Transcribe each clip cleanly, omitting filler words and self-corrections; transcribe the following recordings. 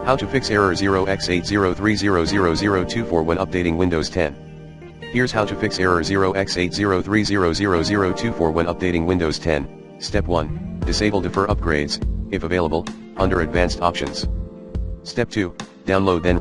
How to fix error 0x80300024 when updating Windows 10. Here's how to fix error 0x80300024 when updating Windows 10. Step 1. Disable defer upgrades, if available, under Advanced Options. Step 2. Download then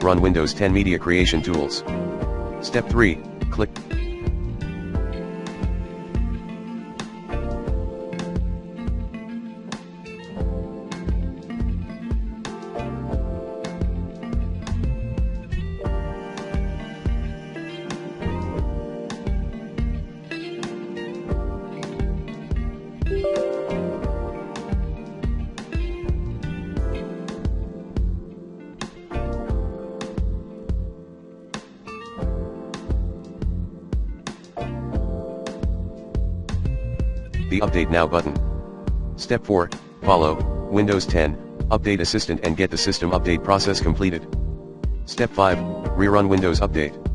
run Windows 10 Media Creation Tools. Step 3, click the Update Now button. Step 4, follow Windows 10 Update Assistant and get the system update process completed. Step 5, rerun Windows Update.